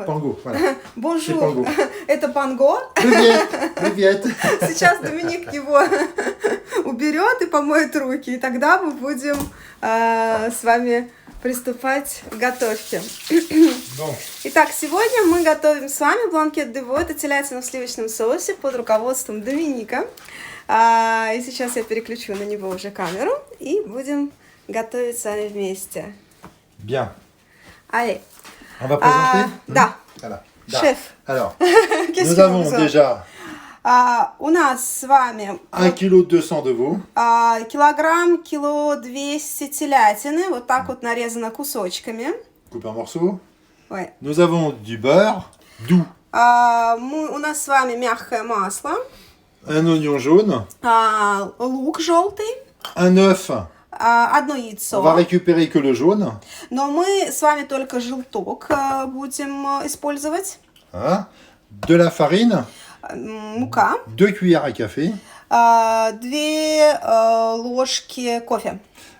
Панго, voilà. Bonjour, Панго. это Панго. Привет, привет. Сейчас Доминик его уберет и помоет руки, и тогда мы будем с вами приступать к готовке. Bon. Итак, сегодня мы готовим с вами бланкет де veau, это телятина в сливочном соусе под руководством Доминика. И сейчас я переключу на него уже камеру и будем готовить с вами вместе. Bien. Allez. On va présenter Да. Voilà. Chef. Alors, Qu'est-ce nous que avons vous- déjà У нас с вами 1 kg 200 de veau, кило 200 телятины, вот так вот нарезано кусочками. coupé en morceaux. Ой. Nous avons du beurre, doux, У нас с вами мягкое масло, un oignon jaune, лук желтый, un œuf. одно On va яйцо. récupérer que le jaune. Но мы с вами только желток будем использовать. Hein. De la farine, Мука. 2 cuillères à café. 2 ложки кофе.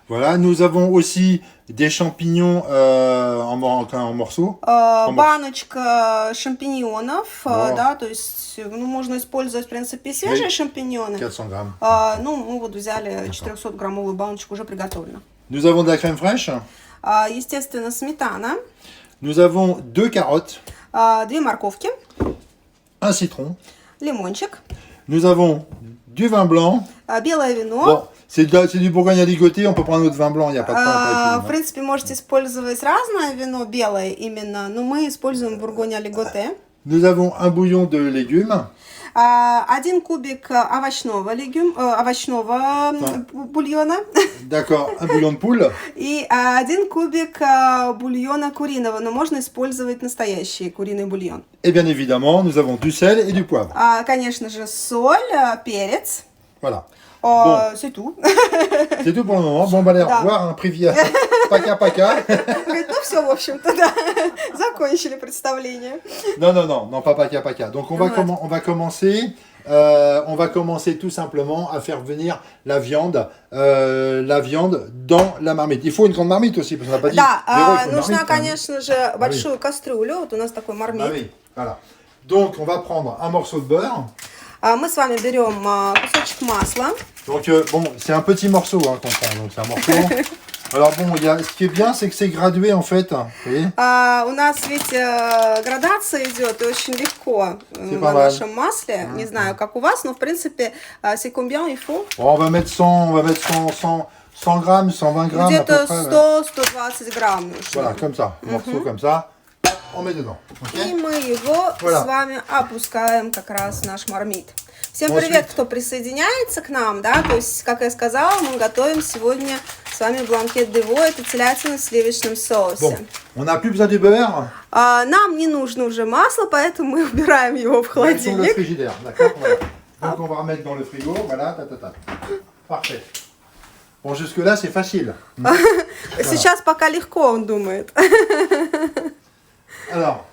Voilà, nous avons aussi des champignons en morceaux. Баночка шампиньонов, О. да, то есть, можно использовать, в принципе, свежие шампиньоны. 400 grammes. Мы вот взяли 400-граммовую баночку, уже приготовлена. Nous avons de la crème fraîche. Естественно, сметана, Nous avons 2 carottes, 2 морковки, un citron. лимончик, Nous avons du vin blanc. белое вино. Bon, c'est du bourgogne à ligoter, on peut prendre notre vin blanc, il n'y a pas de В problème. принципе, можете использовать разное вино, белое именно, но мы используем бургонь алиготе. Nous avons un bouillon de légumes, 1 кубик овощного бульона d'accord, un bouillon de poule, и 1 кубик бульона куриного, но можно использовать настоящий куриный бульон. et bien évidemment, nous avons du sel et du poivre. Конечно же, соль, перец. Voilà. C'est tout. C'est tout pour le moment. Bon, bah, allez, au Да. revoir, un привет. Пока-пока. Говорит, ну все, в общем-то, да, закончили представление. Non, pas пока-пока. Donc, on va, Ouais. on va commencer tout simplement à faire venir la viande dans la marmite. Il faut une grande marmite aussi, parce qu'on n'a pas dit. Да, Véro, il faut une нужна, marmite, quand même. конечно же, большую кастрюлю. Вот у нас такой Ah мармит. oui, voilà. Donc, on va prendre un morceau de beurre. Мы с вами берем кусочек масла. Donc, bon, c'est un petit morceau hein, qu'on prend, donc c'est un morceau. Alors, bon, ce qui est bien, c'est que c'est gradué en fait. Vous voyez. У нас ведь градация идет и очень легко на pas mal. нашем масле. Не знаю, как у вас, но в принципе, c'est combien il faut? Bon, on va mettre 100 grammes, 120 grammes à peu Где-то près. 100-120 грамм нужно. Voilà, comme ça, un morceau comme ça. On met dedans. ok. И мы его Voilà. с вами опускаем как раз в наш мармит. Всем Ensuite. привет, кто присоединяется к нам, да, то есть, как я сказала, мы готовим сегодня с вами бланкет де veau, это телятина в сливочном соусе. Bon, on n'a plus besoin du beurre. Нам не нужно уже масло, поэтому мы убираем его в On va mettre dans le холодильник. frigidaire, d'accord. Voilà. Donc on va remettre dans le frigo, voilà, Parfait. Bon, jusque-là, c'est facile. Сейчас пока легко, он думает. Alors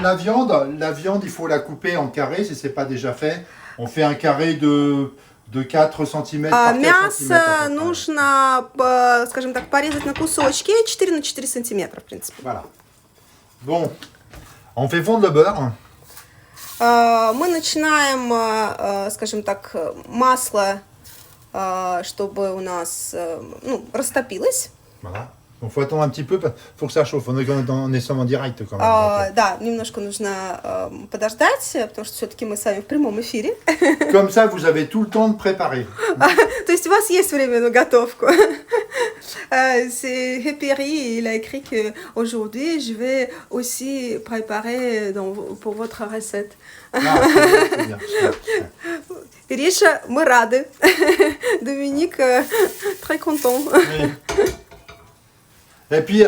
la viande, il faut la couper en carrés si ce n'est pas déjà fait. On fait un carré de 4 cm par 4 cm. Мясо нужно, скажем так, порезать на кусочки 4 на 4 сантиметра, в принципе. Voilà. Bon, on fait fondre le beurre. Мы начинаем, скажем так, масло, чтобы у нас растопилось. Voilà. Il faut attendre un petit peu, il faut que ça chauffe. On est sommes en direct quand même. Да, немножко нужно подождать, потому что все-таки мы с вами в прямом эфире. Comme ça, vous avez tout le temps de préparer. То есть у вас есть время на готовку. C'est Heperi, il a écrit que aujourd'hui je vais aussi préparer pour votre recette. Ah, c'est bien, c'est bien. Ириша, мы рады. Доминик, très content. Oui. Et puis,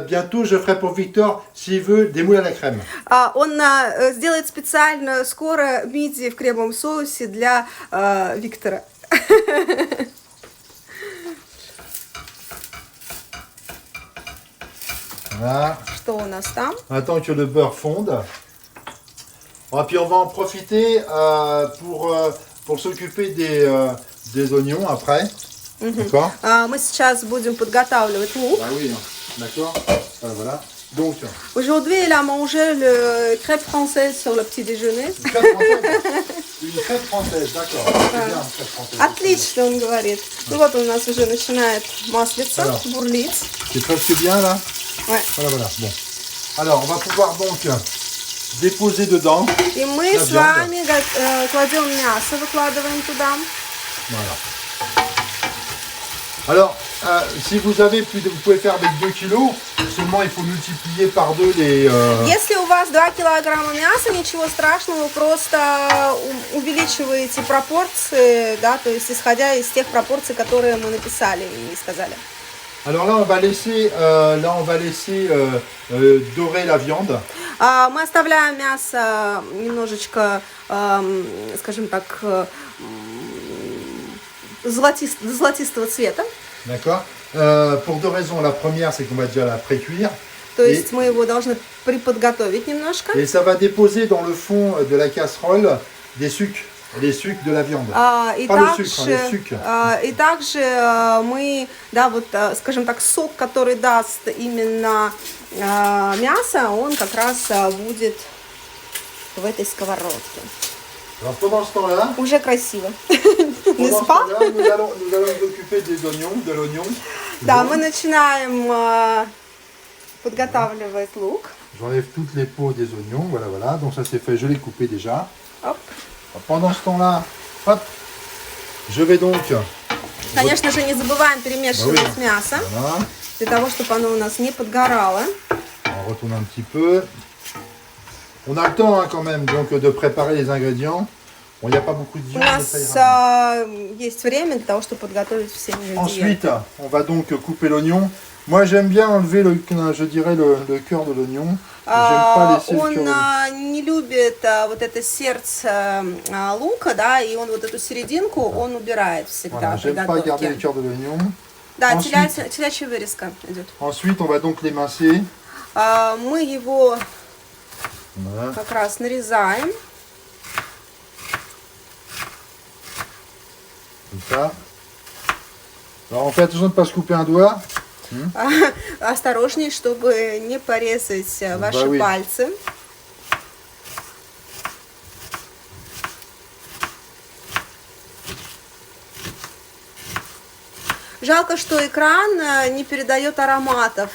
bientôt, je ferai pour Victor, s'il veut, des moules à la crème. Он сделает специально скоро мидии в кремовом соусе для Виктора. Voilà. Что у нас там? On attend que le beurre fonde. Et puis, on va en profiter pour s'occuper des oignons après. D'accord. Мы сейчас будем подготавливать лук. Ah oui, d'accord. Voilà. Donc, Aujourd'hui, il a mangé le crêpe française sur le petit déjeuner. une crêpe française. Une crêpe française, d'accord. C'est bien, une crêpe française. Отлично, он говорит. Ну вот у нас уже начинает маслица Alors. бурлить. C'est presque bien là. Ouais. Voilà, voilà. Bon. Alors, on va pouvoir donc déposer dedans. И мы La с viande. вами кладем мясо, выкладываем туда. Voilà. Alors, si vous avez plus de, vous pouvez faire avec 2 kilos, seulement il faut multiplier par 2 les... Если у вас 2 килограмма мяса, ничего страшного, вы просто увеличиваете пропорции, да, то есть исходя из тех пропорций, которые мы написали и сказали. Alors là, on va laisser, dorer la viande. Мы оставляем мясо немножечко, скажем так, золотистого цвета. D'accord. Pour 2 raisons. La première, c'est qu'on va déjà la pré-cuire. То есть мы его должны приподготовить немножко. Et ça va déposer dans le fond de la casserole des sucs, les sucs de la viande. И Pas le sucre, также, les sucs. и также мы, да, вот, скажем так, сок, который даст именно мясо, он как раз будет в этой сковородке. Alors pendant ce temps-là, Уже красиво. pendant N'est-ce ce pas? temps-là, nous allons nous occuper des oignons, de l'oignon. Да, мы начинаем подготавливать лук. J'enlève toutes les peaux des oignons, voilà, voilà. Donc ça c'est fait, je l'ai coupé déjà. Оп. Pendant ce temps-là, hop, je vais donc... Конечно же, не забываем перемешивать мясо, Voilà, для того, чтобы оно у нас не подгорало. on retourne un petit peu. On a le temps hein, quand même donc de préparer les ingrédients. Bon, il n'y a pas beaucoup de У viande, mais ça нас ira. есть время для того, чтобы подготовить все ингредиенты. Ensuite, on va donc couper l'oignon. Moi, j'aime bien enlever je dirais le cœur de l'oignon. J'aime pas laisser le Он cœur de l'oignon. не любит вот это сердце лука, да, и он вот эту серединку он убирает всегда Voilà, при j'aime pas garder le готовке. cœur de l'oignon. Да, Ensuite- телячья вырезка идет. Ensuite, on va donc l'émincer. Мы его Voilà. как раз нарезаем. Comme ça. Alors on fait attention de ne pas se couper un doigt. Осторожней, чтобы не порезать ваши oui. пальцы. Жалко, что экран не передает ароматов.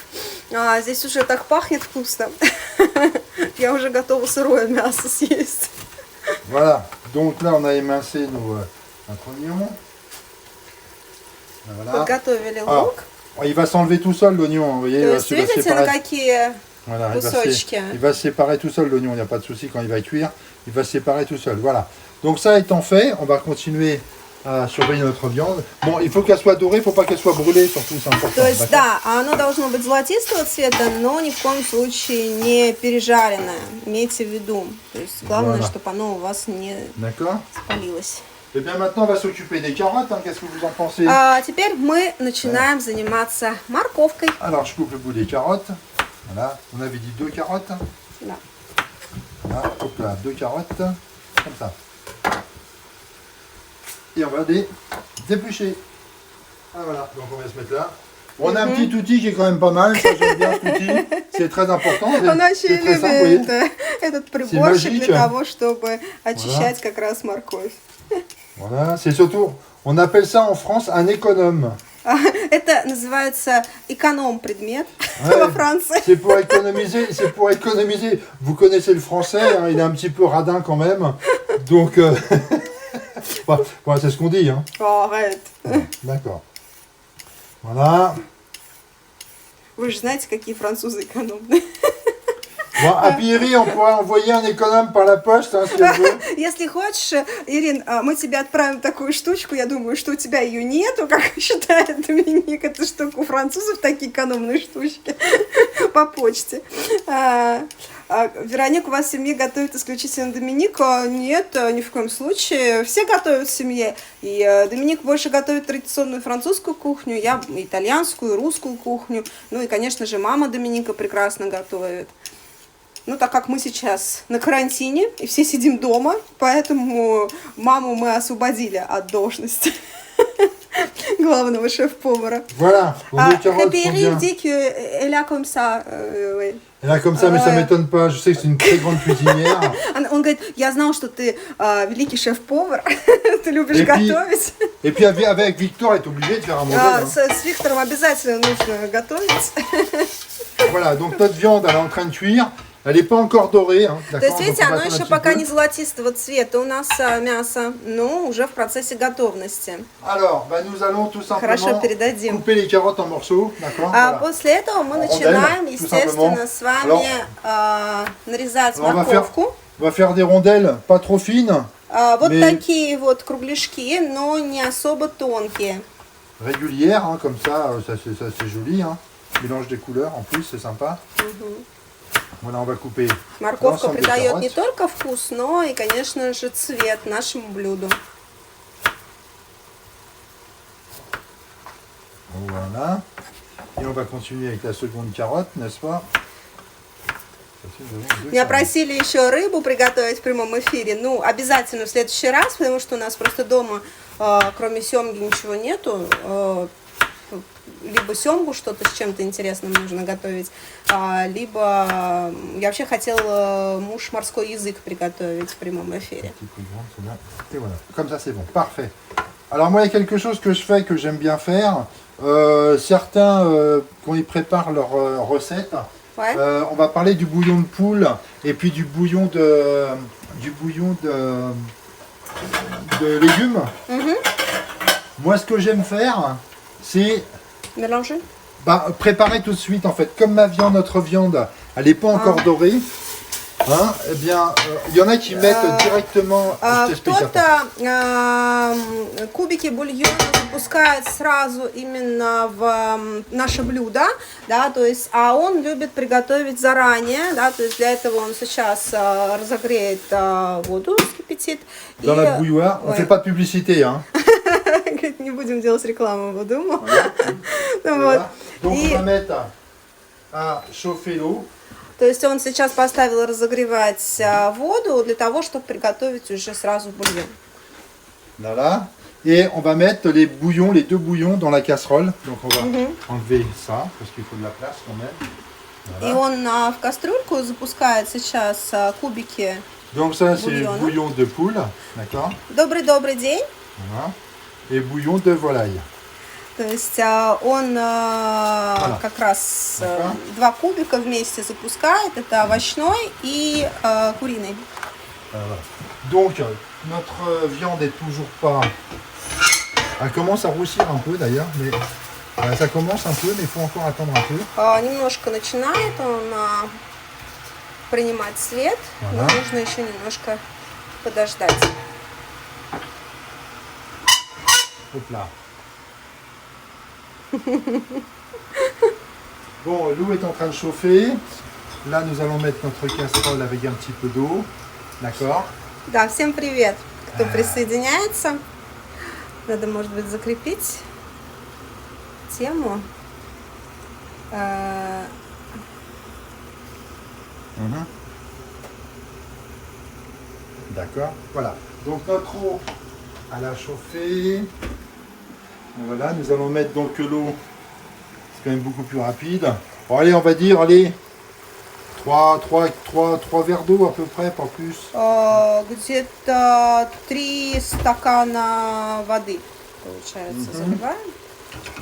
Здесь уже так пахнет вкусно. Я уже готова сырое мясо съесть. Voilà. Donc là on a émincé notre oignon. Voilà. Подготовили Ah, лук. il va s'enlever tout seul l'oignon. Vous voyez, То il va есть se- va se видите, на séparer. какие Voilà, кусочки. il va se séparer tout seul l'oignon, il n'y a pas de souci quand il va cuire, il va se séparer tout seul. Voilà. Donc ça étant fait, on va continuer à surveiller notre viande. Bon, il faut qu'elle soit dorée, il ne faut pas qu'elle soit brûlée, surtout, c'est important. То есть, d'accord. да, оно должно быть золотистого цвета, но ни в коем случае не пережаренное. Имейте в виду. То есть, главное, Voilà. чтобы оно у вас не D'accord. спалилось. Et bien maintenant, on va s'occuper des carottes. Hein. Qu'est-ce que vous en pensez? Теперь мы начинаем заниматься морковкой. Alors, je coupe le bout des carottes. Voilà. On avait dit 2 carottes. Да. Voilà. Hop là, 2 carottes. Comme ça. Et on va les déplucher. Ah, voilà. Donc, on va se mettre là. On a un petit outil qui est quand même pas mal. Ça, j'aime bien cet outil. C'est très important. Он очень C'est très simple, vous voyez. любит этот приборчик magique. для того, чтобы очищать как раз морковь. Voilà. C'est surtout, on appelle ça en France un économe. Это называется эконом-предмет Ouais. во Франции. C'est pour économiser, c'est pour économiser. Vous connaissez le français, hein, il est un petit peu radin quand même. Donc, voilà, c'est ce qu'on dit. Hein. О, arrête. D'accord. Voilà. Вы же знаете, какие французы экономные. Bon, à Pierry, on pourrait envoyer un économe par la poste, hein, si elle veut. Если хочешь, Ирин, мы тебе отправим такую штучку. Я думаю, что у тебя ее нету, как считает Доминик. Это штука у французов, такие экономные штучки по почте. Вероника, у вас в семье готовит исключительно Доминик? Нет, ни в коем случае. Все готовят в семье. И Доминик больше готовит традиционную французскую кухню, я итальянскую, русскую кухню. Ну и, конечно же, мама Доминика прекрасно готовит. Ну, так как мы сейчас на карантине и все сидим дома, поэтому маму мы освободили от должности glавного шеф-повара. Voilà. Bon, les carottes sont Pierry bien. dit qu'elle a comme ça, oui. Et là, comme ça, mais ça m'étonne pas. Je sais que c'est une très grande cuisinière. Он говорит, я знал, что ты великий шеф-повар, ты любишь Et puis- готовить. Et puis avec Victor, elle est obligée de faire un modèle. С Виктором обязательно нужно готовить. Voilà, donc notre viande, elle est en train de cuire. Elle n'est pas encore dorée. Hein, То есть, d'accord, видите, donc on va оно attendre un еще petit пока peu. не золотистого цвета у нас мясо, но уже в процессе готовности. Alors, bah, nous allons tout Хорошо, simplement передадим. couper les carottes en morceaux. D'accord, А voilà. после этого мы En начинаем, rondelles, tout естественно, simplement. с вами нарезать on va faire- морковку. On va faire des rondelles pas trop fines, Вот Mais- такие вот кругляшки, но не особо тонкие. régulières, hein, comme ça, c'est joli. Hein. Mélange des couleurs en plus, c'est sympa. Voilà, on va couper. Морковка l'ensemble des придает не carottes. только вкус, но и, конечно же, цвет нашему блюду. Voilà. Et on va continuer avec la seconde carotte, n'est-ce pas? Меня просили еще рыбу приготовить в прямом эфире. Ну, обязательно в следующий раз, потому что у нас просто дома, кроме семги, ничего нету. Либо семгу что-то с чем-то интересным нужно готовить, либо я вообще хотела муж морской язык приготовить в прямом эфире. Et voilà. Comme ça, c'est bon. Parfait. Alors moi, il y a quelque chose que je fais, que j'aime bien faire. Certains, quand ils préparent leur recette, Ouais. on va parler du bouillon de poule et puis du bouillon de légumes. Mhm. Moi, ce que j'aime faire, c'est Mélanger. préparer tout de suite, en fait. Comme notre viande, elle n'est pas encore dorée, hein, eh bien, il y en a qui mettent directement... je t'explique après. Кто-то кубики бульона запускает сразу именно в наше блюдо, да, то есть, а он любит приготовить заранее, да, то есть для этого он сейчас разогреет воду, вскипятит. Dans la bouilloire, on ne Ouais. fait pas de publicité, hein. Говорит, не будем делать рекламу по дому. Ну вот. Voilà. Donc И- on va mettre à chauffer l'eau. То есть он сейчас поставил разогревать воду для того, чтобы приготовить уже сразу бульон. Voilà. Et on va mettre les bouillons, les deux bouillons dans la casserole. Donc on va enlever ça, parce qu'il faut de la place quand même. И он в кастрюльку запускает сейчас кубики. Donc ça c'est Bouillon, bouillon de poule, d'accord. Добрый день. Voilà. Et bouillon de volaille. То есть он как раз D'accord. два кубика вместе запускает. Это овощной и куриный. Voilà. Donc notre viande est toujours pas... Elle commence à roussir un peu d'ailleurs, mais ça commence un peu, mais il faut encore attendre un peu. Немножко начинает он принимать цвет, но Ага. нужно еще немножко подождать. Hop là. Bon, l'eau est en train de chauffer. Là, nous allons mettre notre casserole avec un petit peu d'eau. D'accord. Да, всем привет, кто присоединяется. Надо, может быть, закрепить тему. D'accord. Voilà. Donc notre eau, elle a chauffé. Voilà, nous allons mettre donc l'eau. C'est quand même beaucoup plus rapide. Bon, allez, on va dire, allez, 3 verres d'eau à peu près, pas plus. Где-то 3 стакана воды, получается, заливаем.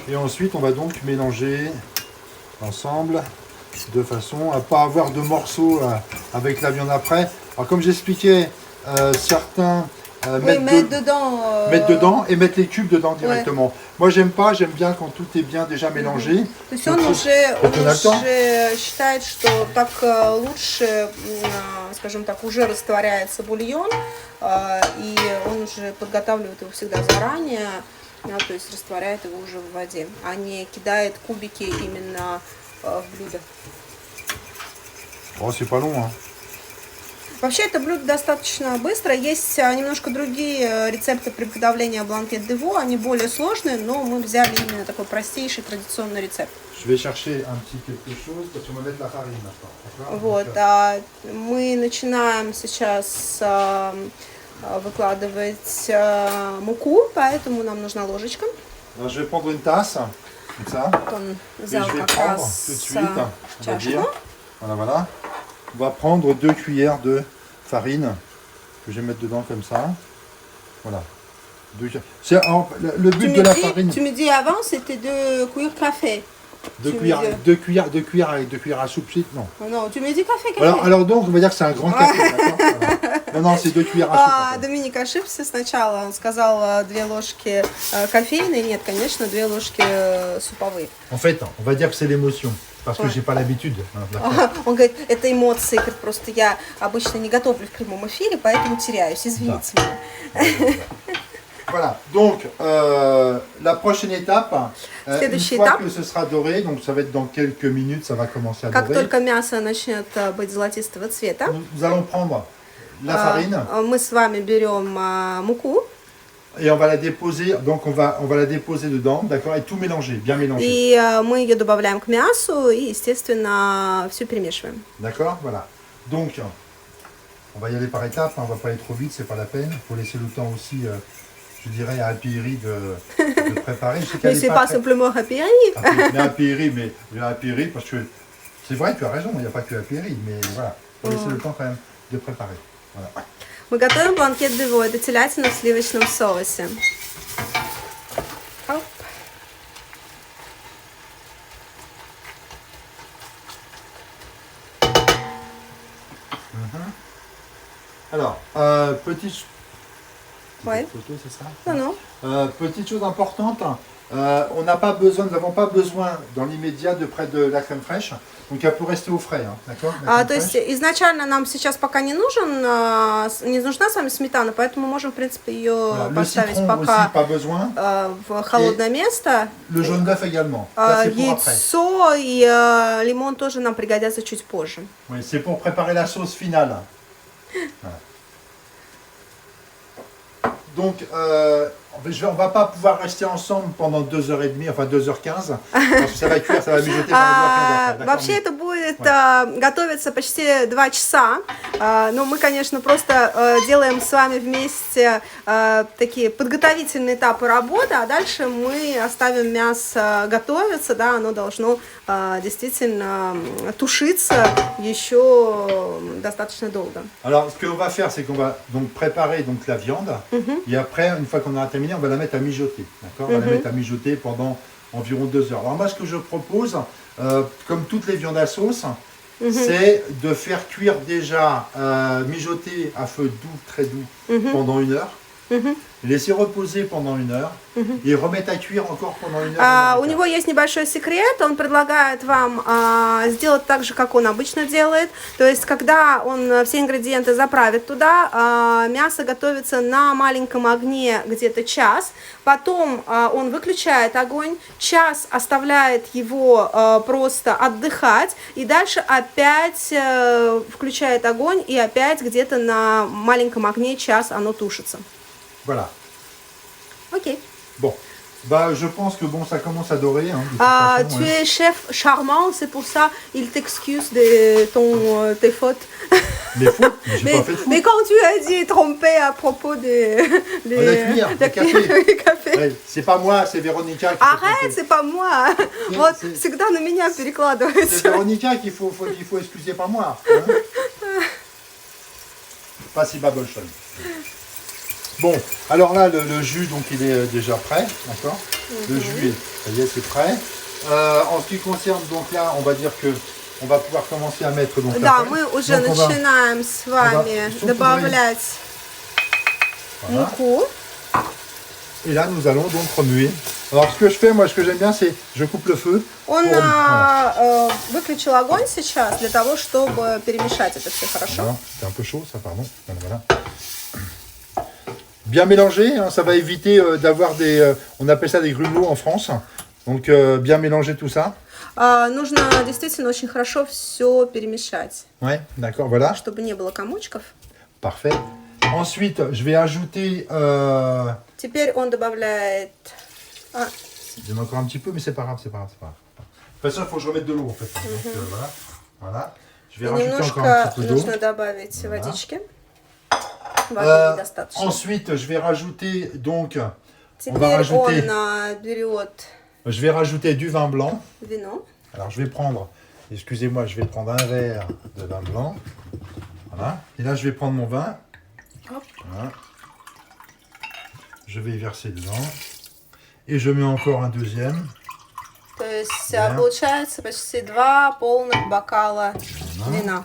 Et ensuite, on va donc mélanger ensemble de façon à pas avoir de morceaux avec la viande après. Alors comme j'expliquais, certains Oui, mettre dedans et mettre les cubes dedans directement. Moi j'aime pas, j'aime bien quand tout est bien déjà mélangé. То есть Donc, он on a le temps. уже считает, что так лучше, скажем так, уже растворяется бульон, и он уже подготавливает его всегда заранее, то есть растворяет его уже в воде, а не кидает кубики именно в блюдо. Oh, c'est pas long, hein. Вообще это блюдо достаточно быстро. Есть немножко другие рецепты приготовления бланкет де veau. Они более сложные, но мы взяли именно такой простейший традиционный рецепт. Je vais chercher un petit quelque chose parce qu'on va mettre la farine maintenant. D'accord. Вот, Donc, мы начинаем сейчас выкладывать муку, поэтому нам нужна ложечка. alors, je vais prendre une tasse, comme ça. Он Et взял je vais как prendre раз tout de suite, on va чашку. dire. Voilà, voilà. On va prendre 2 cuillères de farine que je vais mettre dedans comme ça. Voilà. Le but de la farine. Tu me dis avant, c'était 2 cuillères café. 2 cuillères à soupe, non. Non, tu me dis café. Alors donc, on va dire que c'est un grand café, d'accord voilà. Non, c'est 2 cuillères à soupe. En fait. Доминик ошибся сначала. Он сказал 2 ложки кофейной. Нет, конечно, 2 ложки суповые. En fait, on va dire que c'est l'émotion. Parce que j'ai pas l'habitude. Он говорит, это эмоции, говорит, просто я обычно не готовлю в прямом эфире, поэтому теряюсь, извините меня. Voilà, donc la prochaine étape, une fois que ce sera doré, donc ça va être dans quelques minutes, ça va commencer à dorer. Как только мясо начнет быть золотистого цвета, nous allons prendre la farine. Мы с вами берем муку. Et on va la déposer, donc on va la déposer dedans, d'accord, et tout mélanger, bien mélanger. И мы ее добавляем к мясу и, естественно, все перемешиваем. D'accord, voilà. Donc, on va y aller par étapes, on va pas aller trop vite, c'est pas la peine. Il faut laisser le temps aussi, je dirais, à Happy Ri de préparer. Mais c'est pas simplement Happy Ri. Mais Happy Ri, parce que c'est vrai, tu as raison, il n'y a pas que Happy Ri, mais voilà, il faut laisser le temps quand même de préparer. Voilà. Мы готовим бланкет де veau. Это телятина в сливочном соусе. Оп. Alors, petite... Ouais. Photo, c'est ça? Non. Petite chose importante, nous n'avons pas besoin dans l'immédiat de la crème fraîche, donc elle peut rester au frais, hein, d'accord? То есть изначально нам сейчас пока не нужна с вами сметана, поэтому мы можем, в принципе, ее поставить пока в холодное место. Le jaune d'œuf également. Ça, c'est pour après. Яйцо и лимон тоже нам пригодятся чуть позже. Oui, c'est pour préparer la sauce finale. Voilà. Donc, on va pas pouvoir rester ensemble pendant 2h30, enfin 2h15, parce que ça va cuire, ça va mijoter pendant 2h15. Вообще это будет готовиться почти 2 часа, но мы, конечно, просто делаем с вами вместе такие подготовительные этапы работы, а дальше мы оставим мясо готовиться, да, оно должно действительно тушиться еще достаточно долго. Alors, ce qu'on va faire, c'est qu'on va donc préparer donc la viande, et après, une fois qu'on aura terminé, on va la mettre à mijoter, d'accord? On va la mettre à mijoter pendant environ 2 heures. Alors moi, ce que je propose, comme toutes les viandes à sauce, c'est de faire cuire déjà, mijoter à feu doux, très doux, pendant 1 heure. Laisser reposer pendant 1 heure и remettre à cuire encore pendant 1 heure. У него есть небольшой секрет, он предлагает вам сделать так же, как он обычно делает. То есть, когда он все ингредиенты заправит туда, мясо готовится на маленьком огне где-то час. Потом он выключает огонь, час оставляет его просто отдыхать. И дальше опять включает огонь и опять где-то на маленьком огне час оно тушится. Voilà. Ok. Bon, bah je pense que bon, ça commence à dorer. Hein, façon, tu es chef charmant, c'est pour ça il t'excuse de tes fautes. Les fautes? J'ai pas fait de fautes. Mais quand tu as dit tromper à propos des cafés. Ouais, c'est pas moi, c'est Véronica. Arrête, c'est pas moi. Вот всегда на меня перекладывается. C'est Véronica qu'il faut excuser, pas moi. Hein? Pas si babolchon. Bon, alors là, le jus, donc il est déjà prêt, d'accord? Le jus, ça y est, c'est prêt. En ce qui concerne, donc là, on va dire que on va pouvoir commencer à mettre donc Да, мы уже начинаем с вами добавлять муку. Et là, nous allons donc remuer. Alors, ce que je fais, moi, ce que j'aime bien, c'est je coupe le feu. Он выключил огонь сейчас для того, чтобы перемешать это все хорошо. C'est un peu chaud, ça, pardon. Voilà. Bien mélangé, hein, ça va éviter d'avoir des... on appelle ça des grumeaux en France. Donc, bien mélanger tout ça. Нужно действительно очень хорошо все перемешать. Ouais, d'accord, voilà. Чтобы не было комочков. Parfait. Ensuite, je vais ajouter... Теперь он добавляет... J'en ai encore un petit peu, mais c'est pas grave, c'est pas grave. De toute façon, il faut que je remette de l'eau, en fait. Donc, voilà. Je vais rajouter encore un petit peu d'eau. Нужно добавить водички. Ensuite, je vais rajouter donc... on va rajouter... Je vais rajouter du vin blanc. Vino. Alors, je vais prendre excusez-moi, je vais prendre un verre de vin blanc. Voilà. Et là, je vais prendre mon vin. Hop. Voilà. Je vais y verser dedans. Et je mets encore un deuxième. То есть Да. получается почти 2 полных бокала вина.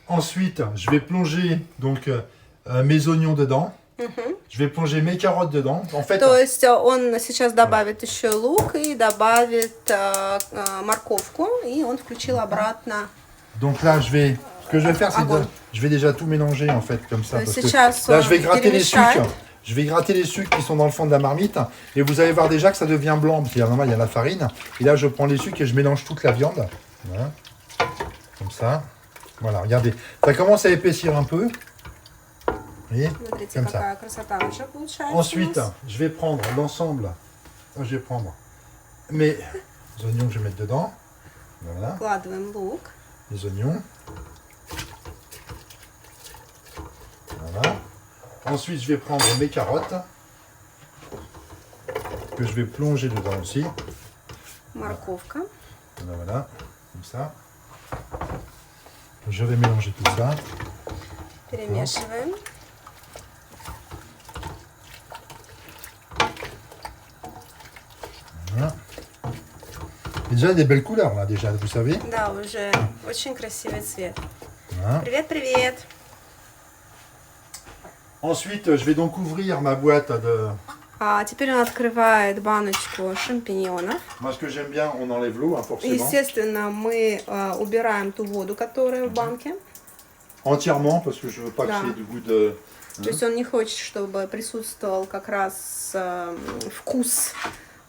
Ensuite, je vais plonger donc mes oignons dedans. Je vais plonger mes carottes dedans. En fait, То есть он сейчас добавит еще лук и добавит морковку, и он включил обратно. donc là, ce que je vais faire, c'est Огонь. je vais déjà tout mélanger en fait comme ça. Parce que Сейчас là, он je vais gratter les перемешает. sucres. Je vais gratter les sucres qui sont dans le fond de la marmite. Et vous allez voir déjà que ça devient blanc. Parce qu'il y a normal, il y a la farine. Et là, je prends les sucres et je mélange toute la viande. Voilà. Comme ça. Voilà, regardez. Ça commence à épaissir un peu. Vous voyez? Смотрите, Comme ça. какая красота уже получается. Ensuite, у нас. je vais prendre l'ensemble. Je vais prendre mes oignons que je vais mettre dedans. Voilà, Вкладываем лук. les oignons. Voilà. Ensuite, je vais prendre mes carottes que je vais plonger dedans aussi. Морковка. Voilà, comme ça. Je vais mélanger tout ça. Перемешиваем. Voilà. Et déjà des belles couleurs là, déjà, vous savez. Да, уже очень красивый цвет. Voilà. Привет, привет. Ensuite, je vais donc ouvrir ma boîte de. А теперь он открывает баночку шампиньонов. Moi, ce que j'aime bien, on enlève l'eau, hein, forcément. Естественно, мы убираем ту воду, которая в банке. Entièrement, parce que je veux pas Да. qu'il y ait du goût de. То есть он не хочет, чтобы присутствовал как раз вкус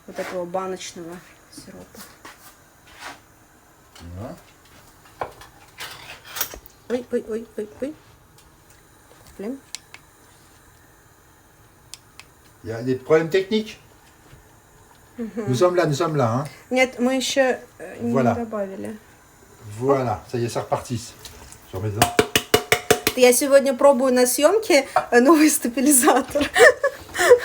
вот этого баночного сиропа. Voilà. Ой, ой, ой, ой, ой. Блин. Il y a des problèmes techniques. Nous sommes là, hein. Нет, мы еще не Voilà. добавили. Voilà, ça y est, c'est reparti. Je remets dedans. Я сегодня пробую на съемке новый стабилизатор. Des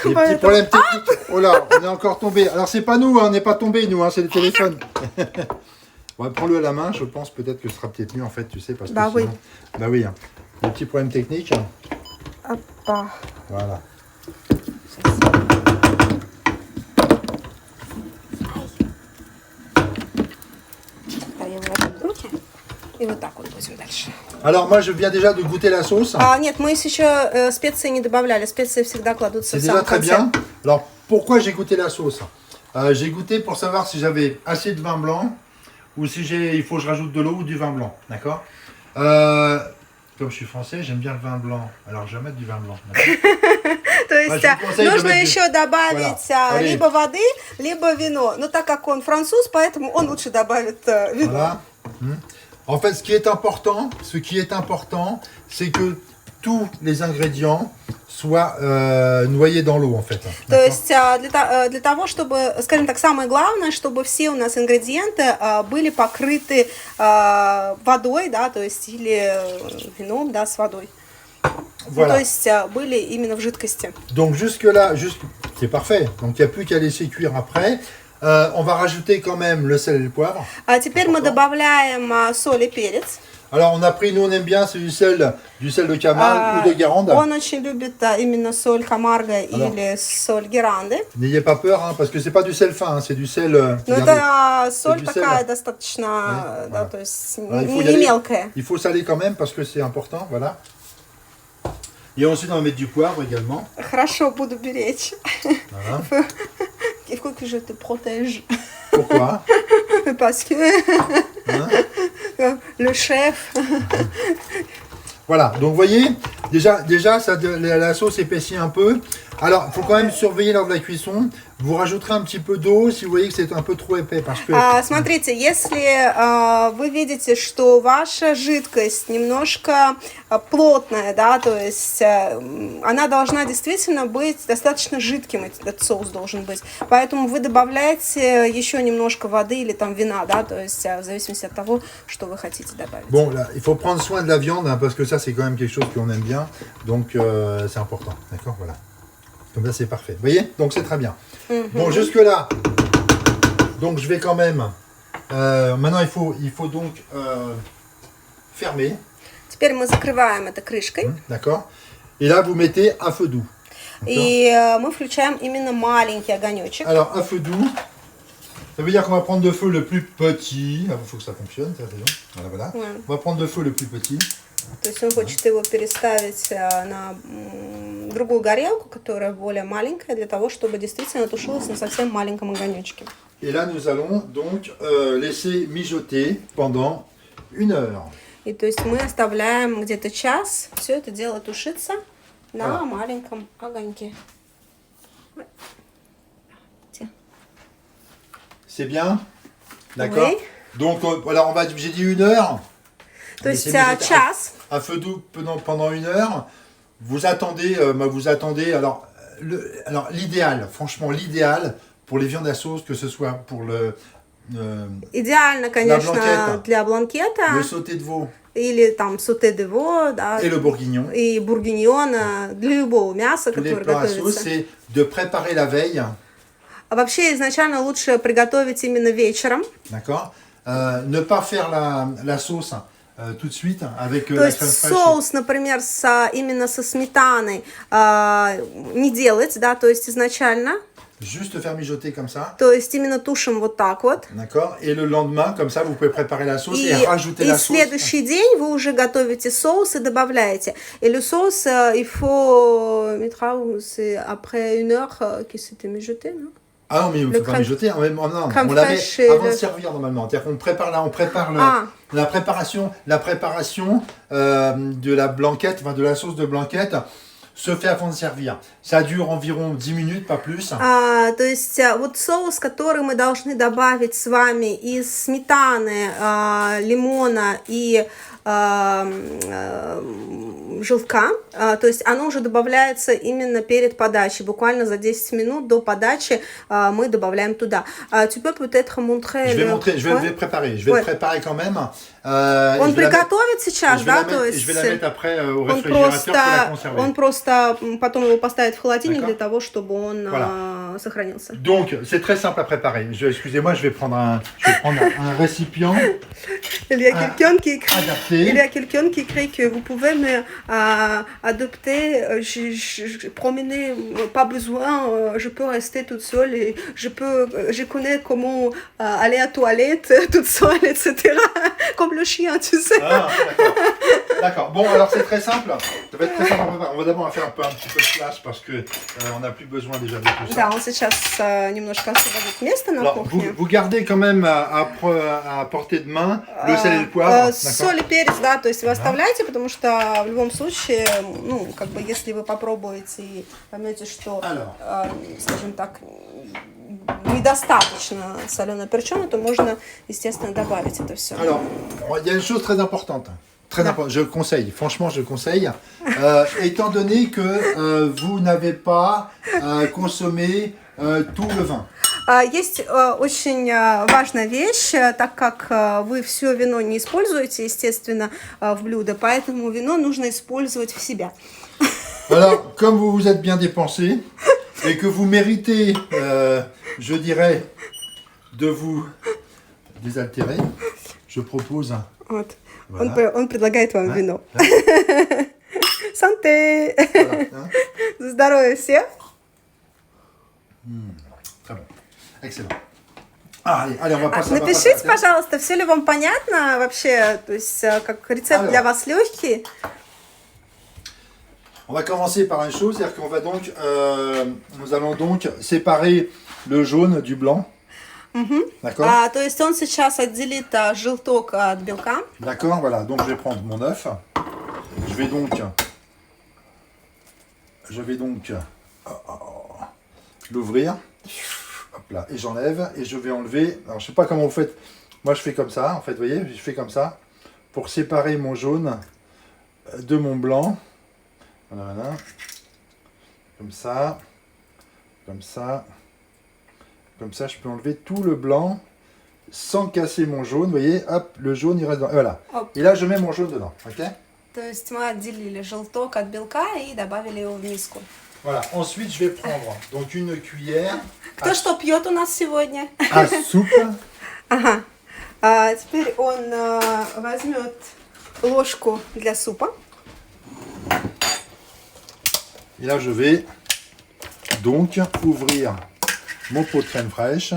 petits Поэтому- problèmes techniques. Oh là, on est encore tombé. Alors, c'est pas nous, hein, on n'est pas tombé, nous, hein, c'est le téléphone. Bon, prends-le à la main, je pense peut-être que ce sera peut-être mieux, en fait, tu sais, parce que Bah oui. sinon... Bah oui, hein. Des petits problèmes techniques. Опа. Voilà. Даем в руки. И вот так вот будем дальше. Alors, moi, je viens déjà de goûter la sauce. Нет, мы еще специи не добавляли. Специи всегда кладутся C'est в déjà самом très конце. bien. Alors, pourquoi j'ai goûté la sauce? J'ai goûté pour savoir si j'avais assez de vin blanc ou si il faut que je rajoute de l'eau ou du vin blanc. D'accord? Comme je suis français, j'aime bien le vin blanc. Alors, je vais mettre du vin blanc. d'accord? То есть je vous conseille de нужно mettre еще добавить Voilà. Allez. либо воды, либо вино. Но так как он француз, поэтому он лучше добавит вино. Voilà. En fait, ce qui est important, c'est que tous les ingrédients soient noyés dans l'eau, en fait. То есть для того, чтобы, скажем так, самое главное, чтобы все у нас ингредиенты были покрыты водой, да, то есть или вином, да, с водой. Ну, Voilà. то есть были именно в жидкости. Donc jusque-là, c'est parfait. Donc il n'y a plus qu'à laisser cuire après. On va rajouter quand même le sel et le poivre. А теперь мы добавляем соль и перец. Alors on a pris, nous on aime bien, c'est du sel de Camargue ou de Guérande. Он очень любит именно соль Камарго или соль Геранды. N'ayez pas peur, hein, parce que c'est pas du sel fin, hein, c'est du sel. Но regardez. это соль du такая sel. достаточно, Ouais, да, voilà. то есть Alors, il faut не y aller. мелкая. Il faut saler quand même parce que c'est important, voilà. Et ensuite on va mettre du poivre également. Хорошо, буду беречь. Voilà. Il faut que je te protège. Pourquoi? Parce que Hein? le chef. Voilà, donc vous voyez, déjà ça, la sauce épaissit un peu. Alors, il faut quand même surveiller lors de la cuisson. Vous rajouterez un petit peu d'eau si vous voyez que c'est un peu trop épais. Parce que... Смотрите, если вы видите, что ваша жидкость немножко плотная, да, то есть она должна действительно быть достаточно жидким, этот соус должен быть. Поэтому вы добавляете еще немножко воды или там вина, да, то есть в зависимости от того, что вы хотите добавить. Bon, là, il faut prendre soin de la viande, hein, parce que ça, c'est quand même quelque chose qu'on aime bien. Donc, c'est important. D'accord, voilà. Comme ça, c'est parfait. Vous voyez? Donc, c'est très bien. Bon, jusque-là, donc je vais quand même Maintenant, il faut donc fermer. Теперь мы закрываем это крышкой. D'accord. Et là, vous mettez à feu doux. И мы включаем именно маленький огонечек. Alors, à feu doux, ça veut dire qu'on va prendre le feu le plus petit. Il faut que ça fonctionne, ça, c'est bon. Voilà, voilà. Ouais. On va prendre le feu le plus petit. То есть он хочет его переставить на другую горелку, которая более маленькая, для того, чтобы действительно тушилось на совсем маленьком огонечке. Et là, nous allons donc laisser mijoter pendant 1 heure. И то есть мы оставляем где-то час, все это дело тушится на Voilà. маленьком огоньке. C'est bien? D'accord. Oui. Donc, alors, j'ai dit 1 heure. То есть Laissez mijoter час. à feu doux pendant 1 heure. Vous attendez, alors l'idéal, franchement l'idéal pour les viandes à sauce, que ce soit pour Идеально, конечно, бланкета. для бланкета le sauté de veau или там соте де veau, да, et le bourguignon, и бургиньона, для любого мяса, les которое plats à sauce, готовится. c'est de préparer la veille, А вообще изначально лучше приготовить именно вечером. d'accord, ne pas faire la sauce tout de suite avec То la есть crème fraîche. соус, например, именно со сметаной не делать, да, то есть изначально. Juste faire mijoter comme ça, То есть именно тушим вот так вот. d'accord, et le lendemain, comme ça, vous pouvez préparer la sauce et rajouter И la в sauce. следующий день вы уже готовите соус и добавляете. Et le sauce, il faut mettre après 1 heure que c'était mijoté, non? Ah non, mais il ne faut pas crème- mijoter. Non, crème on la met fraîche et avant de le- servir normalement. C'est-à-dire qu'on prépare Ah. la préparation de la blanquette, enfin de la sauce de blanquette, se fait avant de servir. Ça dure environ 10 minutes, pas plus. То есть вот соус, который мы должны добавить с вами из сметаны, лимона и желтка, то есть оно уже добавляется именно перед подачей, буквально за 10 минут до подачи мы добавляем туда. Tu peux peut-être montrer Je vais le... montrer, je vais Ouais. le préparer. Je vais Ouais. le préparer quand même. Он приготовит сейчас, да, то Je есть vais la mettre après au он réfrigérateur pour la conserver. просто потом его поставит в холодильник D'accord. для того, чтобы он Voilà. сохранился. Donc, c'est très simple à préparer. Excusez-moi, je vais prendre un récipient Il y a quelqu'un qui écrit, adapté. il y a quelqu'un qui écrit que vous pouvez me adopter, je promener, pas besoin, je peux rester toute seule et je connais comment aller à la toilette toute seule, etc. Comme le chien, tu sais. Ah, d'accord. D'accord. Bon, alors c'est très simple. Ça va être très simple à préparer. On va d'abord faire un petit peu de place parce que on n'a plus besoin déjà de tout ça. Да, он сейчас немножко освободит место на Alors, кухне. vous gardez quand même à portée de main le sel et le poivre. Соль и перец, да, то есть вы оставляете, потому что в любом случае, ну, как бы, если вы попробуете и поймете, что, скажем так, недостаточно солено-перчено, то можно, естественно, добавить это все. Alors, il y a une chose très importante. Très important. Je conseille, franchement, je conseille. Étant donné que vous n'avez pas consommé tout le vin. Есть очень важная вещь, так как вы все вино не используете, естественно, в блюдо, поэтому вино нужно использовать в себя. Alors, comme vous vous êtes bien dépensé et que vous méritez, je dirais, de vous désaltérer, je propose... Вот. Voilà. Он предлагает вам вино. Санте! Voilà, За здоровье всех! Très bon. Excellent. Allez, on va passer. Напишите, пожалуйста, все ли вам понятно вообще, то есть как рецепт для вас легкий. On va commencer par une chose, c'est-à-dire qu'on va donc, nous allons donc séparer le jaune du blanc. D'accord. То есть он сейчас отделит желток от белка. D'accord, voilà. Donc je vais prendre mon œuf. Je vais donc l'ouvrir. Hop là, et j'enlève et je vais enlever. Alors je sais pas comment vous faites. Moi je fais comme ça. En fait, vous voyez, je fais comme ça pour séparer mon jaune de mon blanc. Voilà. Comme ça. Comme ça. Comme ça, je peux enlever tout le blanc sans casser mon jaune. Vous voyez, hop, le jaune, il reste dans... Voilà. Hop. Et là, je mets mon jaune dedans. Ok. То есть мы отделили желток от белка и добавили его в миску. Voilà. Ensuite, je vais prendre donc une cuillère Кто что пьет у нас сегодня? à soupe. Ага. Теперь он возьмет ложку для супа. Et là, je vais donc ouvrir mon pot de crème fraîche.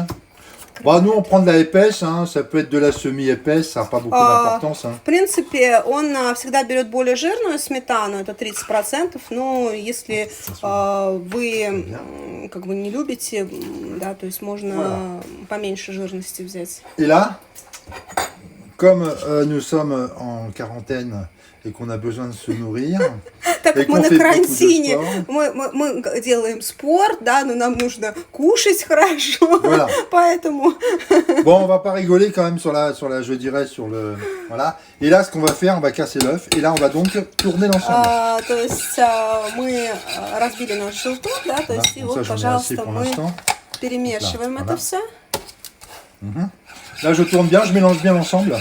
Bon, nous, on prend de la épaisse, hein, ça peut être de la semi-épaisse, ça n'a pas beaucoup d'importance. Hein. В принципе, он всегда берет более жирную сметану, это 30%, но если вы как бы не любите, да, то есть можно поменьше жирности взять. Et là, comme nous sommes en quarantaine et qu'on a besoin de se nourrir, так как et мы qu'on на fait beaucoup de карантине, sport, мы делаем спорт, да, но нам нужно кушать хорошо, Voilà. поэтому... bon, on va pas rigoler quand même je dirais, sur le, voilà. Et là, ce qu'on va faire, on va casser l'œuf, et là, on va donc tourner l'ensemble. То есть мы разбили наш желток, да, то есть и Donc ça, вот, j'en ai assez пожалуйста, pour мы l'instant. перемешиваем Voilà. это все. Là, je tourne bien, je mélange bien l'ensemble.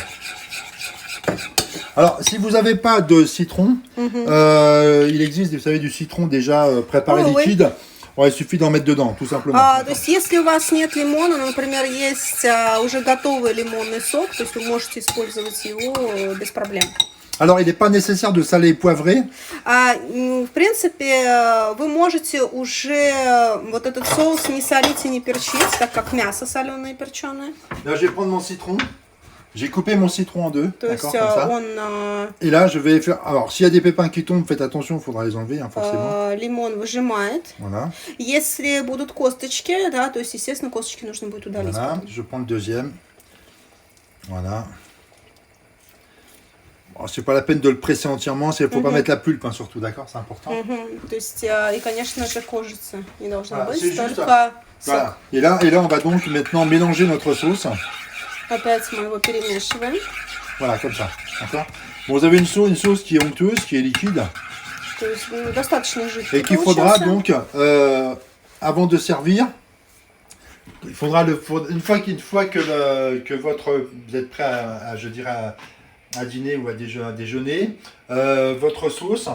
Alors, si vous n'avez pas de citron, il existe, vous savez, du citron déjà préparé Oui, oui. liquide. Ouais, il suffit d'en mettre dedans, tout simplement. То есть, если у вас нет лимона, ну, например, есть уже готовый лимонный сок, то есть вы можете использовать его без проблем. Alors, il n'est pas nécessaire de saler et poivrer. В принципе, вы можете уже вот этот соус не солить и не перчить, так как мясо соленое и перченое. Là, je vais prendre mon citron. J'ai coupé mon citron en deux, То есть d'accord, comme ça. он Et là, je vais faire... Alors, s'il y a des pépins qui tombent, faites attention, il faudra les enlever, hein, forcément. лимон выжимает. Voilà. Если будут косточки, да, то есть, естественно, косточки нужно будет удалить. Voilà. потом. Je prends le deuxième. Voilà. Bon, c'est pas la peine de le presser entièrement, il ne faut pas mettre la pulpe, hein, surtout, d'accord, c'est important. То есть, и, конечно же, кожица не должна Voilà, быть, c'est juste только сок. Voilà. Et là, on va donc maintenant mélanger notre sauce. Опять мы его перемешиваем. Voilà, comme ça. D'accord. Bon, vous avez une sauce qui est onctueuse, qui est liquide, То есть, достаточно жидкий et qu'il faudra получился. donc, avant de servir, il faudra une fois que vous êtes prêt je dirais, à dîner ou à déjeuner, votre sauce,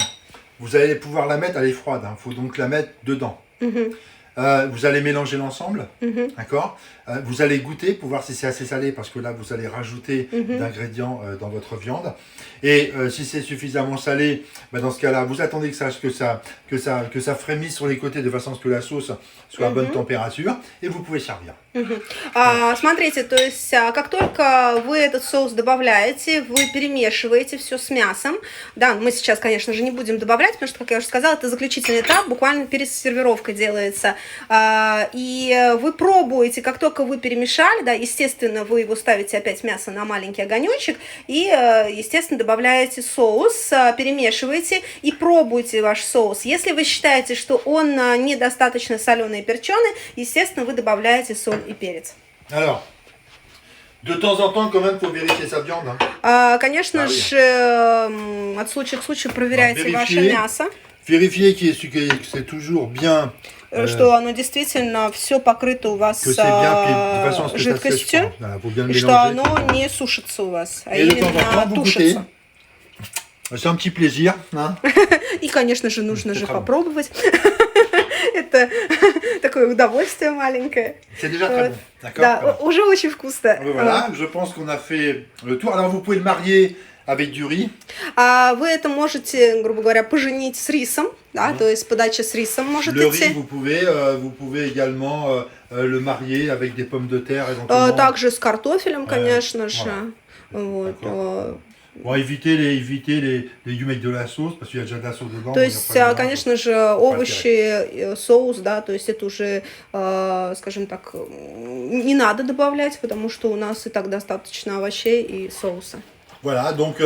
vous allez pouvoir la mettre, elle est froide, il faut donc la mettre dedans. Vous allez mélanger l'ensemble, d'accord. Vous allez goûter pour voir si c'est assez salé, parce que là, vous allez rajouter d'ingrédients dans votre viande. Et si c'est suffisamment salé, bah, dans ce cas-là, vous attendez que ça frémisse sur les côtés de façon à ce que la sauce soit à bonne température, et vous pouvez servir. Смотрите, то есть, как только вы этот соус добавляете, вы перемешиваете все с мясом. Да, мы сейчас, конечно же, не будем добавлять, потому что, как я уже сказала, это заключительный этап, буквально перед сервировкой делается. И вы пробуете, как только вы перемешали, да, естественно, вы его ставите опять мясо на маленький огонечек и, естественно, добавляете соус, перемешиваете и пробуйте ваш соус. Если вы считаете, что он недостаточно соленый и перченый, естественно, вы добавляете соль и перец. Alors, de temps en temps, quand même, faut vérifier sa viande. Hein. Конечно же, от случая к случаю проверяйте ваше мясо. Vérifiez que c'est toujours bien. Что оно действительно все покрыто у вас жидкостью, и что оно не сушится у вас, а именно тушится. C'est un petit plaisir. Hein. И, конечно же, нужно же попробовать. Это такое удовольствие маленькое. C'est déjà très bon. D'accord. Да, уже очень вкусно. Voilà, je pense qu'on a fait le tour. Alors, vous pouvez le marier avec du riz. Вы это можете, грубо говоря, поженить с рисом, да, то есть подача с рисом может Le идти. riz, vous pouvez également le marier avec des pommes de terre éventuellement. Также с картофелем, конечно же. Вот. Bon, éviter les légumes avec de la sauce, parce qu'il y a déjà de la sauce dedans. То есть, конечно же, овощи, соус, да, то есть это уже, скажем так, не надо добавлять, потому что у нас и так достаточно овощей и соуса. Voilà, donc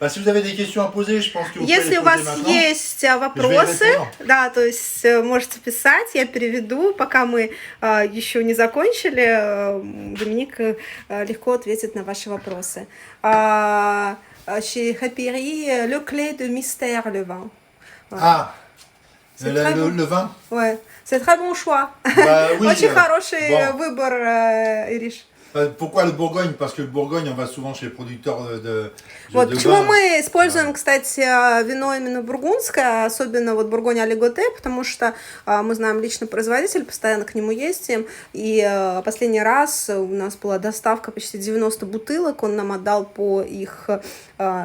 si vous avez des questions à poser, je pense que vous pouvez les Если у poser вас maintenant. есть вопросы, да, то есть можете писать, я переведу, пока мы еще не закончили, Доминик легко ответит на ваши вопросы. Chez Happiri, le clé de mystère, le vin. Ah, le vin. Ouais, c'est très bon choix. Bah, oui, Очень хороший выбор, Ириш. Pourquoi le Bourgogne? Parce que le Bourgogne, on va souvent chez les producteurs Вот de почему vin. мы используем, кстати, вино именно бургундское, особенно вот Бургонь Алиготе, потому что мы знаем лично производителя, постоянно к нему ездим, и последний раз у нас была доставка почти 90 бутылок, он нам отдал по их,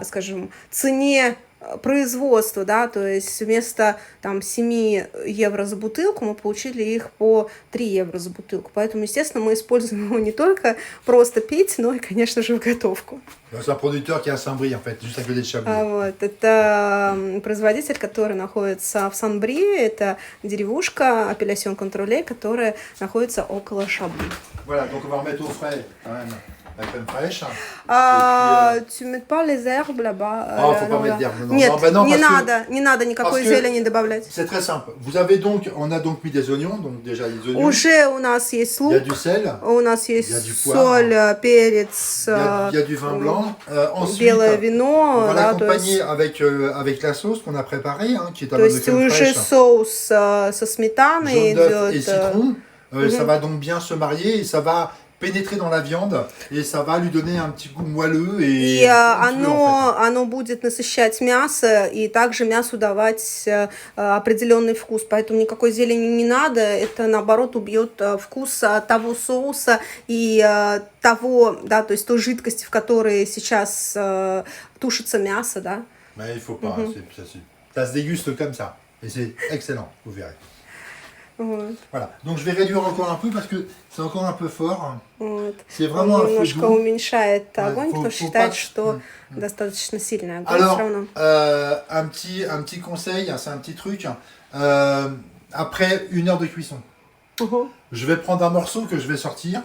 скажем, цене производства, да, то есть вместо там 7 евро за бутылку мы получили их по 3 евро за бутылку, поэтому, естественно, мы используем его не только просто пить, но и, конечно же, в готовку. C'est un producteur qui est à Saint-Brie, en fait, juste à côté de Chablis. Вот, это производитель, который находится в Сан-Бри, это деревушка Апеллясьон Контроле, которая находится около Шабли. Voilà, donc on va remettre au frais, quand même, la crème fraîche. Tu mets pas les herbes là-bas? Faut pas mettre d'herbes, non. Нет, Non, bah non, не parce que- надо, не надо никакой parce que- зелени добавлять. C'est très simple. On a donc mis des oignons, donc déjà des oignons. Уже у нас есть Il y a лук, du sel, у нас il y a есть du соль, перец, il y a du vin blanc. Ensuite, белое on вино, va да, то l'accompagner есть, avec la sauce qu'on a préparée, hein, qui est à то base de есть crème уже fraîche, соус со сметаной jaune d'œuf et идет. citron. Ça va donc bien se marier et ça va pénétrer dans la viande et ça va lui donner un petit goût moelleux И et onctueux, en fait. оно будет насыщать мясо и также мясу давать определенный вкус. Поэтому никакой зелени не надо. Это, наоборот, убьет вкус того соуса и того, да, то есть той жидкости, в которой сейчас тушится мясо, да. Mais il faut pas, ça se déguste comme ça. Et c'est excellent, vous verrez. Вот, Voilà, donc je vais réduire encore un peu parce que c'est encore un peu fort. вот. C'est vraiment Он un feu немножко doux. уменьшает Ouais, огонь, faut- потому что faut считает, pas- что достаточно сильный огонь Alors, все равно. un petit conseil, hein, c'est un petit truc. Après 1 heure de cuisson, je vais prendre un morceau que je vais sortir.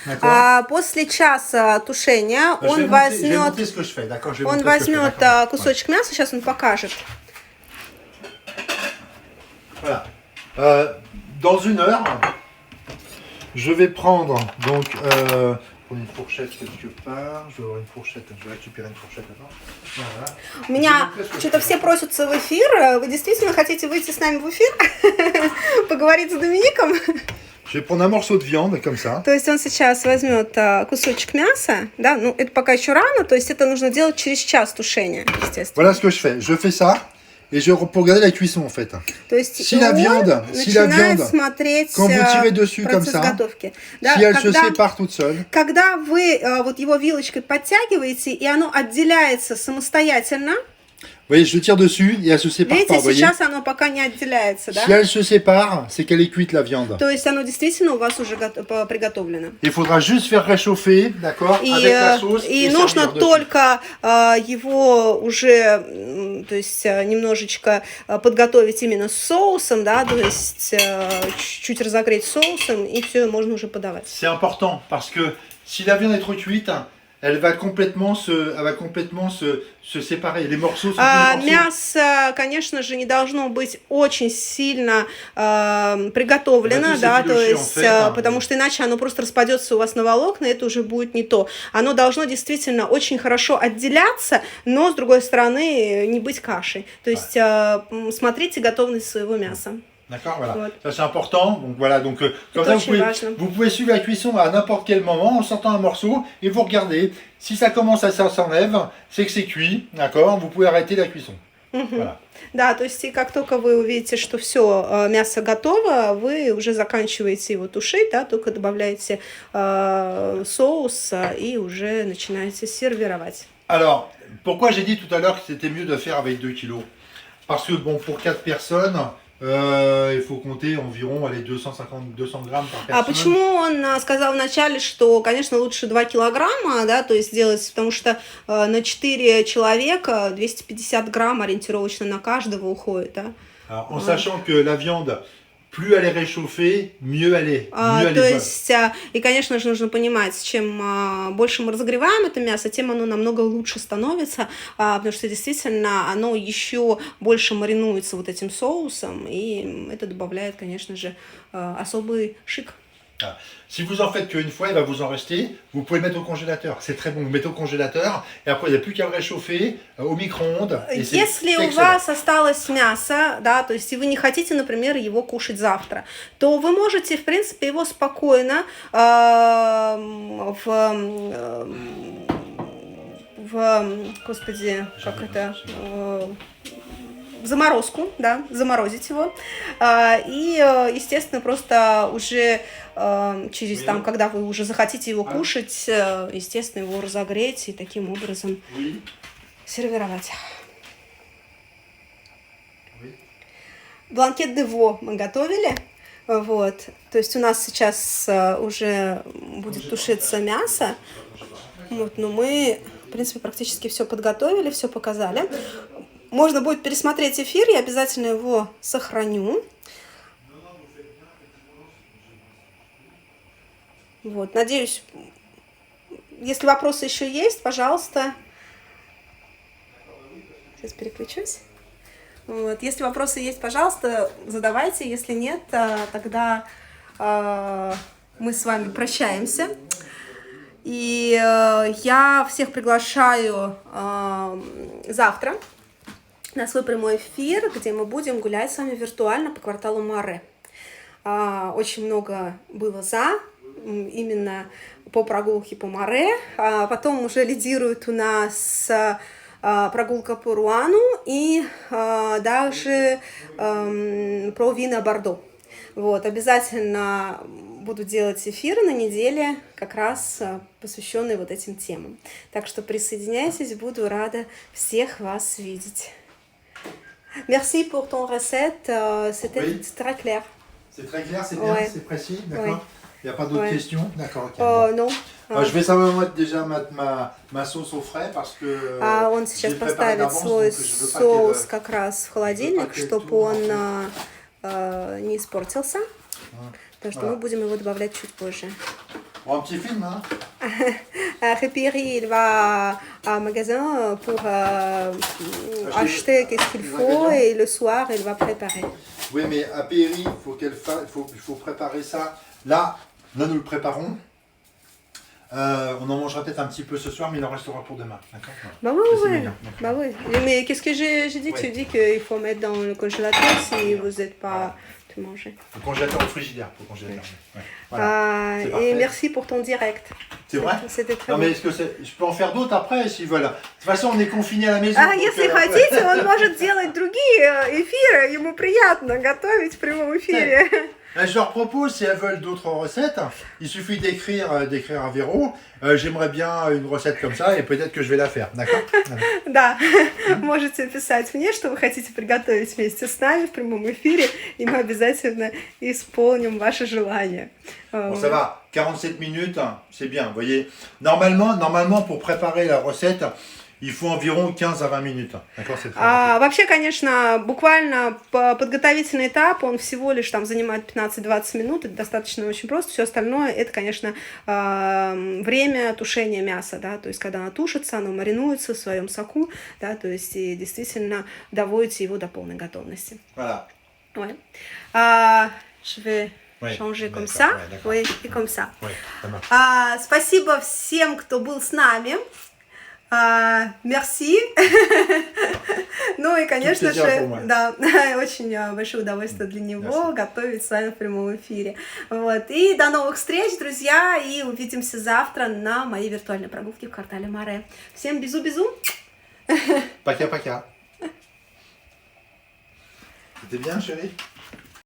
D'accord. После часа тушения Je vais он je vais возьмет montrer ce que je fais, d'accord. Je vais Он montrer ce que je fais, возьмет d'accord. кусочек мяса, сейчас он покажет. Voilà. Dans 1 heure, je vais prendre donc prendre une fourchette quelque part. Je vais avoir une fourchette. Je vais récupérer une fourchette là-bas. Voilà. У меня что-то все просятся в эфир. Вы действительно хотите выйти с нами в эфир? Поговорить с Домиником? Je vais prendre un morceau de viande comme ça. То есть он сейчас возьмет кусочек мяса, да, ну это пока еще рано, то есть это нужно делать через час тушения, естественно. Voilà ce que je fais. Je fais ça et pour regarder la cuisson en fait. То есть Si la viande, начинает смотреть quand vous tirez dessus comme процесс ça, готовки. Да, si elle se sépare toute seule, когда вы вот его вилочкой подтягиваете, и оно отделяется самостоятельно, vous voyez, je tire dessus et elle se sépare видите, pas. Vous voyez. сейчас оно пока не отделяется, да? Si elle se sépare, c'est qu'elle est cuite la viande. То есть оно действительно у вас уже приготовлено. Il faudra juste faire réchauffer, d'accord, avec la sauce. И et нужно servir dessus. только его уже, то есть немножечко подготовить именно с соусом, да, то есть чуть-чуть разогреть соусом, и все, можно уже подавать. C'est important parce que si la viande est trop cuite, elle va complètement se séparer. Les morceaux sont plus morceaux. Мясо, конечно же, не должно быть очень сильно приготовлено, Да, да, то есть, fait, потому что иначе оно просто распадется у вас на волокна, и это уже будет не то. Оно должно действительно очень хорошо отделяться, но, с другой стороны, не быть кашей. То есть, смотрите готовность своего мяса. D'accord, voilà. Ouais. Ça c'est important. Donc voilà, donc comme ça vous pouvez suivre la cuisson à n'importe quel moment en sortant un morceau et vous regardez. Si ça commence à s'enlève, c'est que c'est cuit, d'accord. Vous pouvez arrêter la cuisson. Voilà. Да, то есть, как только вы увидите, что все мясо готово, вы уже заканчиваете его тушить, да, только добавляете соус и уже начинаете сервировать. Alors, pourquoi j'ai dit tout à l'heure que c'était mieux de faire avec 2 kilos? Parce que bon, pour 4 personnes, il faut compter environ 200 grammes par personne. А почему он сказал вначале, что, конечно, лучше 2 килограмма, да, то есть делать, потому что на 4 человека 250 грамм ориентировочно на каждого уходит, да? Alors, en sachant que la viande, plus elle est réchauffée, mieux elle est. Mieux elle То est bonne. есть, и, конечно же, нужно понимать, чем больше мы разогреваем это мясо, тем оно намного лучше становится, потому что действительно оно еще больше маринуется вот этим соусом, и это добавляет, конечно же, особый шик. Voilà. Si vous en faites qu'une fois, il va vous en rester. Vous pouvez le mettre au congélateur. C'est très bon. Vous le mettez au congélateur et après, il n'y a plus qu'à le réchauffer au micro-ondes. Если у вас осталось мясо, да, то есть и вы не хотите, например, его кушать завтра, то вы можете, в принципе, его спокойно господи, как это, в заморозку, да, заморозить его. И, естественно, просто уже через там, когда вы уже захотите его кушать, естественно, его разогреть и таким образом сервировать. Бланкет де во мы готовили. Вот. То есть у нас сейчас уже будет тушиться мясо. Вот, но мы, в принципе, практически все подготовили, все показали. Можно будет пересмотреть эфир, я обязательно его сохраню. Вот, надеюсь, если вопросы еще есть, пожалуйста. Сейчас переключусь. Вот, если вопросы есть, пожалуйста, задавайте. Если нет, тогда мы с вами прощаемся. И я всех приглашаю завтра на свой прямой эфир, где мы будем гулять с вами виртуально по кварталу Маре. Очень много было за, именно по прогулке по Маре. Потом уже лидирует у нас прогулка по Руану и даже про вина Бордо. Вот, обязательно буду делать эфиры на неделе, как раз посвященные вот этим темам. Так что присоединяйтесь, буду рада всех вас видеть. Merci pour ton recette, c'était très clair. C'est très clair, c'est bien, c'est précis, d'accord. Il n'y a pas d'autres questions, d'accord. Non. Je vais simplement mettre déjà ma sauce au frais parce que. Он сейчас поставит свой соус как раз в холодильник, чтобы он не испортился. Потому что мы будем его добавлять чуть позже. Un petit film, hein? Ripiri, il va à un magasin pour acheter qu'est-ce qu'il faut et le soir, il va préparer. Oui, mais à Péry, il faut préparer ça. Là, nous le préparons. On en mangera peut-être un petit peu ce soir, mais il en restera pour demain. D'accord? Bah oui. Bah oui. Mais qu'est-ce que j'ai dit? Tu dis qu'il faut mettre dans le congélateur si vous n'êtes pas tout mangé. Le congélateur au frigidaire, pour congélateur. Ouais. Voilà. Et merci pour ton direct. C'est vrai? C'était très bon. Mais est-ce que je peux en faire d'autres après s'ils veulent? De toute façon, on est confinés à la maison. Если хотите, он может делать другие эфиры. Ему приятно готовить в прямом эфире. Je leur propose, si elles veulent d'autres recettes, il suffit d'écrire à Véro, j'aimerais bien une recette comme ça, et peut-être que je vais la faire, d'accord? Да, можете писать мне, что вы хотите приготовить вместе с нами в прямом эфире, и мы обязательно исполним ваше желание. Bon, ça va, 47 minutes, c'est bien, vous voyez. Normalement, pour préparer la recette, il faut environ 15 à 20 minutes. D'accord, c'est très вообще, конечно, буквально подготовительный этап, он всего лишь там занимает 15-20 минут, это достаточно очень просто. Все остальное, это, конечно, время тушения мяса, да, то есть когда оно тушится, оно маринуется в своем соку, да, то есть и действительно доводите его до полной готовности. Voilà. Ouais. Je vais changer comme ça, oui, et comme ça. Спасибо всем, кто был с нами. Merci. Ну и, конечно же, да, очень большое удовольствие для него готовить с вами в прямом эфире. Вот. И до новых встреч, друзья, и увидимся завтра на моей виртуальной прогулке в квартале Маре. Всем бизу-бизу. Пока-пока. C'était bien, chérie?